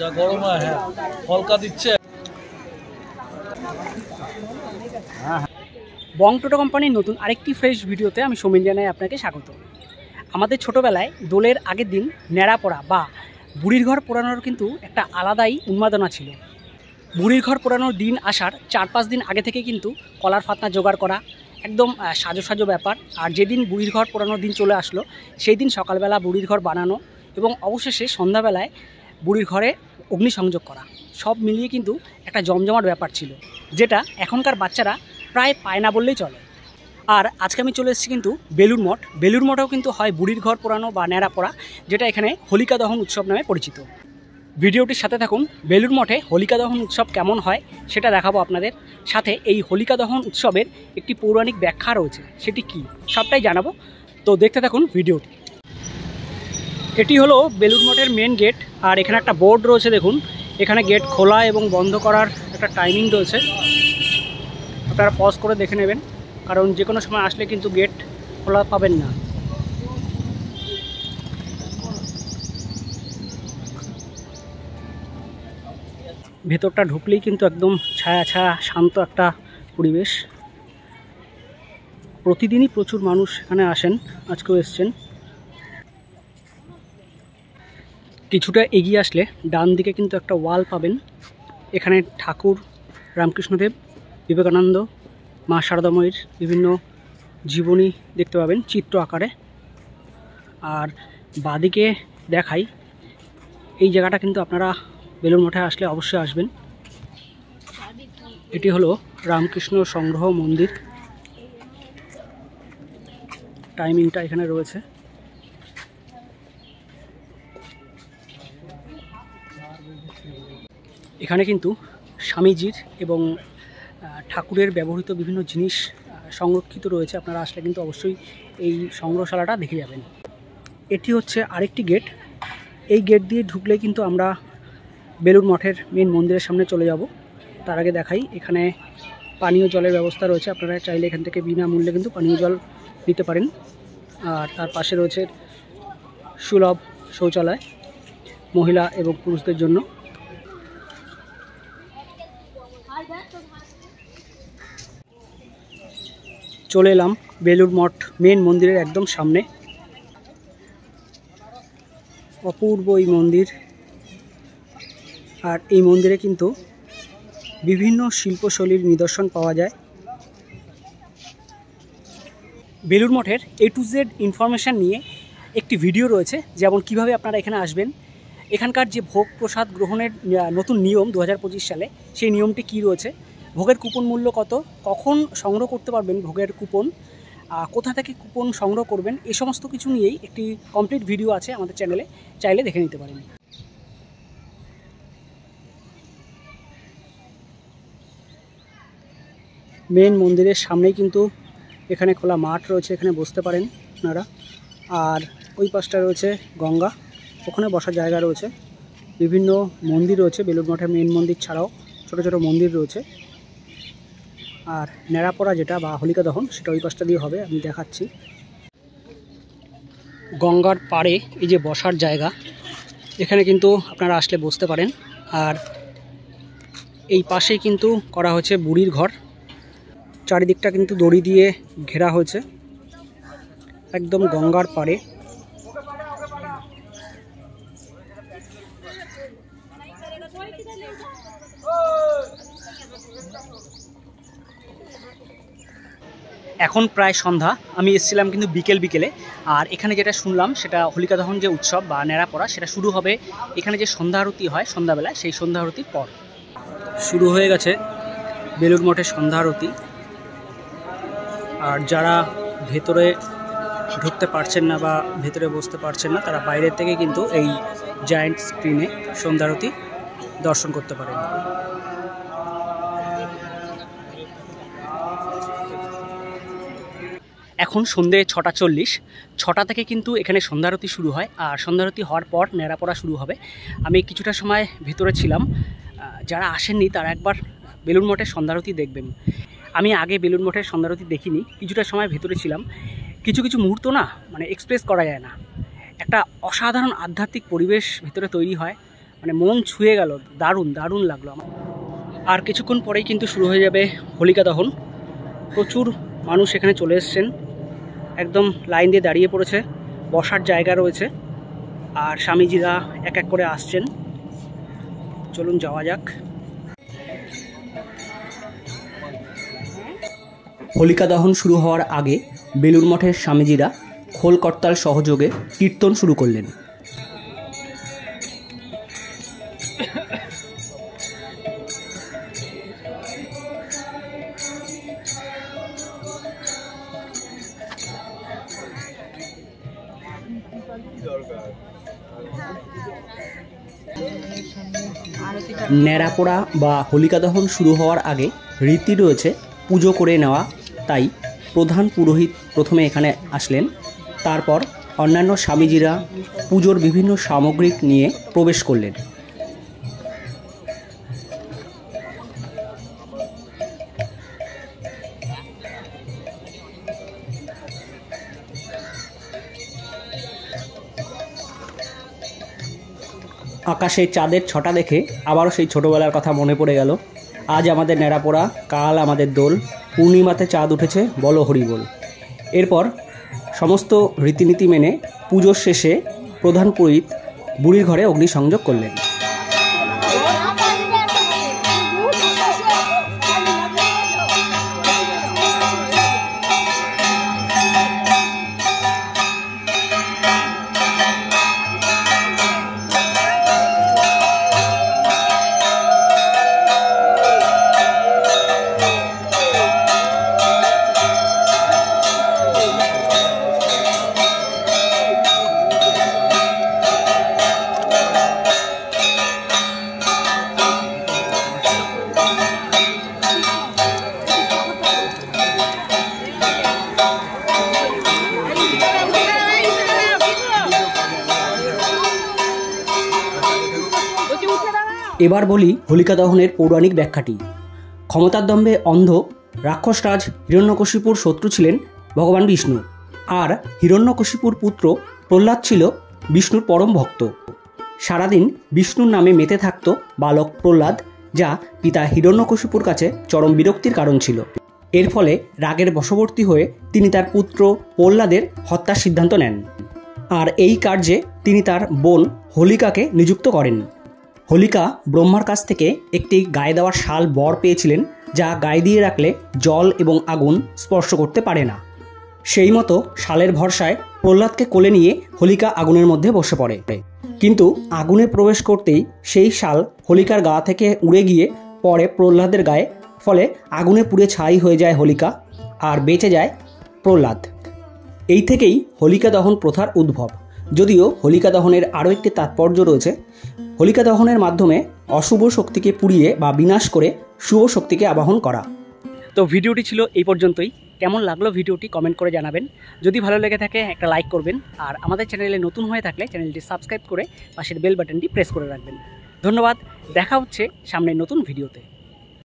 যা গরম হয়, হ্যাঁ কলকা দিচ্ছে। বং টোটো কোম্পানির নতুন আরেকটি ফ্রেশ ভিডিওতে আমি সৌমিন জানাই আপনাকে স্বাগত। আমাদের ছোটোবেলায় দোলের আগের দিন ন্যাড়া পড়া বা বুড়ির ঘর পোড়ানোর কিন্তু একটা আলাদাই উন্মাদনা ছিল। বুড়ির ঘর পোড়ানোর দিন আসার 4-5 দিন আগে থেকে কিন্তু কলার ফাতনা জোগাড় করা একদম সাজো সাজো ব্যাপার। আর যেদিন বুড়ির ঘর পোড়ানোর দিন চলে আসলো সেই দিন সকালবেলা বুড়ির ঘর বানানো এবং অবশেষে সন্ধ্যাবেলায় বুড়ির ঘরে অগ্নিসংযোগ করা, সব মিলিয়ে কিন্তু একটা জমজমাট ব্যাপার ছিল, যেটা এখনকার বাচ্চারা প্রায় পায় না বললেই চলে। আর আজকে আমি চলে এসেছি কিন্তু বেলুড় মঠ। বেলুড় মঠেও কিন্তু হয় বুড়ির ঘর পোড়ানো বা ন্যাড়া পড়া, যেটা এখানে হোলিকা দহন উৎসব নামে পরিচিত। ভিডিওটির সাথে থাকুন। বেলুড় মঠে হোলিকা দহন উৎসব কেমন হয় সেটা দেখাবো আপনাদের। সাথে এই হোলিকা দহন উৎসবের একটি পৌরাণিক ব্যাখ্যা রয়েছে, সেটি কি সবটাই জানাবো। তো দেখতে থাকুন ভিডিওটি। এটি হলো বেলুড় মঠের মেন গেট। আর এখানে একটা বোর্ড রয়েছে, দেখুন এখানে গেট খোলা এবং বন্ধ করার একটা টাইমিং রয়েছে, আপনারা পজ করে দেখে নেবেন, কারণ যে কোনো সময় আসলে কিন্তু গেট খোলা পাবেন না। ভেতরটা ঢুকলেই কিন্তু একদম ছায়া ছায়া শান্ত একটা পরিবেশ। প্রতিদিনই প্রচুর মানুষ এখানে আসেন, আজকেও এসছেন। কিছুটা এগিয়ে আসলে ডান দিকে কিন্তু একটা ওয়াল পাবেন। এখানে ঠাকুর রামকৃষ্ণদেব, বিবেকানন্দ, মা শারদাময়ীর বিভিন্ন জীবনী দেখতে পাবেন চিত্র আকারে। আর বাদিকে দেখাই, এই জায়গাটা কিন্তু আপনারা বেলুড় মঠে আসলে অবশ্যই আসবেন। এটি হলো রামকৃষ্ণ সংগ্রহ মন্দির। টাইমিংটা এখানে রয়েছে। এখানে কিন্তু স্বামীজির এবং ঠাকুরের ব্যবহৃত বিভিন্ন জিনিস সংরক্ষিত রয়েছে, আপনারা আসলে কিন্তু অবশ্যই এই সংগ্রহশালাটা দেখে যাবেন। এটি হচ্ছে আরেকটি গেট। এই গেট দিয়ে ঢুকলে কিন্তু আমরা বেলুড় মঠের মেন মন্দিরের সামনে চলে যাব। তার আগে দেখাই, এখানে পানীয় জলের ব্যবস্থা রয়েছে, আপনারা চাইলে এখান থেকে বিনামূল্যে কিন্তু পানীয় জল নিতে পারেন। আর তার পাশে রয়েছে সুলভ শৌচালয় মহিলা এবং পুরুষদের জন্য। চলে এলাম বেলুড় মঠ মেন মন্দিরের একদম সামনে। অপূর্ব এই মন্দির। আর এই মন্দিরে কিন্তু বিভিন্ন শিল্পশৈলীর নিদর্শন পাওয়া যায়। বেলুড় মঠের A to Z ইনফরমেশান নিয়ে একটি ভিডিও রয়েছে, যেমন কিভাবে আপনারা এখানে আসবেন, এখানকার যে ভোগ প্রসাদ গ্রহণের নতুন নিয়ম 2025 সালে, সেই নিয়মটি কী রয়েছে, ভোগের কুপন মূল্য কত, কখন সংগ্রহ করতে পারবেন ভোগের কুপন, কোথা থেকে কুপন সংগ্রহ করবেন, এই সমস্ত কিছু নিয়েই একটি কমপ্লিট ভিডিও আছে আমাদের চ্যানেলে, চাইলে দেখে নিতে পারেন। মেন মন্দিরের সামনেই কিন্তু এখানে খোলা মাঠ রয়েছে, এখানে বসতে পারেন আপনারা। আর ওই পাশটা রয়েছে গঙ্গা, ওখানে বসার জায়গা রয়েছে। বিভিন্ন মন্দির রয়েছে বেলুড় মঠের মেন মন্দির ছাড়াও ছোট ছোট মন্দির রয়েছে। আর ন্যাড়াপড়া যেটা বা হোলিকা দহন, সেটা ওই পাশটা দিয়ে হবে, আমি দেখাচ্ছি। গঙ্গার পাড়ে এই যে বসার জায়গা, এখানে কিন্তু আপনারা আসলে বসতে পারেন। আর এই পাশেই কিন্তু করা হয়েছে বুড়ির ঘর, চারিদিকটা কিন্তু দড়ি দিয়ে ঘেরা হয়েছে, একদম গঙ্গার পাড়ে। এখন প্রায় সন্ধ্যা, আমি এসেছিলাম কিন্তু বিকেলে। আর এখানে যেটা শুনলাম, সেটা হোলিকা দহন যে উৎসব বা ন্যাড়া পড়া, সেটা শুরু হবে এখানে যে সন্ধ্যা আরতি হয় সন্ধ্যাবেলায়, সেই সন্ধ্যা আরতির পর শুরু হয়ে গেছে বেলুড় মঠের সন্ধ্যা আরতি। আর যারা ভেতরে ঢুকতে পারছেন না বা ভেতরে বসতে পারছেন না, তারা বাইরের থেকে কিন্তু এই জায়ান্ট স্ক্রিনে সন্ধ্যা আরতি দর্শন করতে পারেন। এখন সন্ধ্যে 6:40, 6টা থেকে কিন্তু এখানে সন্ধ্যারতি শুরু হয়। আর সন্ধ্যারতি হওয়ার পর ন্যাড়া পড়া শুরু হবে। আমি কিছুটা সময় ভেতরে ছিলাম, যারা আসেননি তারা একবার বেলুড় মঠের সন্ধ্যারতি দেখবেন। আমি আগে বেলুড় মঠের সন্ধ্যারতি দেখিনি, কিছুটা সময় ভেতরে ছিলাম। কিছু কিছু মুহূর্ত না মানে এক্সপ্রেস করা যায় না, একটা অসাধারণ আধ্যাত্মিক পরিবেশ ভেতরে তৈরি হয়। মানে মন ছুঁয়ে গেল, দারুণ দারুণ লাগলো আমার। আর কিছুক্ষণ পরেই কিন্তু শুরু হয়ে যাবে হোলিকা দহন। প্রচুর মানুষ এখানে চলে এসছেন, একদম লাইন দিয়ে দাঁড়িয়ে পড়েছে, বসার জায়গা রয়েছে, আর স্বামীজিরা এক এক করে আসছেন। চলুন যাওয়া যাক। হোলিকা দহন শুরু হওয়ার আগে বেলুড় মঠের স্বামীজিরা খোল করতাল সহযোগে কীর্তন শুরু করলেন। ন্যাড়াপোড়া বা হোলিকা দহন শুরু হওয়ার আগে রীতি রয়েছে পুজো করে নেওয়া, তাই প্রধান পুরোহিত প্রথমে এখানে আসলেন। তারপর অন্যান্য স্বামীজিরা পুজোর বিভিন্ন সামগ্রী নিয়ে প্রবেশ করলেন। আকাশে চাঁদের ছটা দেখে আবারও সেই ছোটোবেলার কথা মনে পড়ে গেল। আজ আমাদের ন্যাড়াপোড়া, কাল আমাদের দোল, পূর্ণিমাতে চাঁদ উঠেছে, বলো হরি বল। এরপর সমস্ত রীতিনীতি মেনে পুজোর শেষে প্রধান পুরোহিত বুড়ির ঘরে অগ্নিসংযোগ করলেন। এবার বলি হোলিকা দহনের পৌরাণিক ব্যাখ্যাটি। ক্ষমতার দম্ভে অন্ধ রাক্ষসরাজ হিরণ্যকশিপুর শত্রু ছিলেন ভগবান বিষ্ণু, আর হিরণ্যকশিপুর পুত্র প্রহ্লাদ ছিল বিষ্ণুর পরম ভক্ত। সারাদিন বিষ্ণুর নামে মেতে থাকত বালক প্রহ্লাদ, যা পিতা হিরণ্যকশিপুর কাছে চরম বিরক্তির কারণ ছিল। এর ফলে রাগের বশবর্তী হয়ে তিনি তার পুত্র প্রহ্লাদের হত্যার সিদ্ধান্ত নেন, আর এই কার্যে তিনি তার বোন হোলিকাকে নিযুক্ত করেন। হোলিকা ব্রহ্মার কাছ থেকে একটি গায়ে দেওয়ার শাল বর পেয়েছিলেন, যা গায়ে দিয়ে রাখলে জল এবং আগুন স্পর্শ করতে পারে না। সেই মতো শালের ভরসায় প্রহ্লাদকে কোলে নিয়ে হোলিকা আগুনের মধ্যে বসে পড়ে, কিন্তু আগুনে প্রবেশ করতেই সেই শাল হোলিকার গা থেকে উড়ে গিয়ে পড়ে প্রহ্লাদের গায়ে। ফলে আগুনে পুড়ে ছাই হয়ে যায় হোলিকা, আর বেঁচে যায় প্রহ্লাদ। এই থেকেই হোলিকা দহন প্রথার উদ্ভব। যদিও হোলিকা দহনের আরও একটি তাৎপর্য রয়েছে। হোলিকা দহনের মাধ্যমে অশুভ শক্তিকে পুড়িয়ে বা বিনাশ করে শুভ শক্তিকে আবাহন করা। তো ভিডিওটি ছিল এই পর্যন্তই। কেমন লাগলো ভিডিওটি কমেন্ট করে জানাবেন। যদি ভালো লেগে থাকে একটা লাইক করবেন, আর আমাদের চ্যানেলে নতুন হয়ে থাকলে চ্যানেলটি সাবস্ক্রাইব করে পাশের বেল বাটনটি প্রেস করে রাখবেন। ধন্যবাদ, দেখা হচ্ছে সামনের নতুন ভিডিওতে।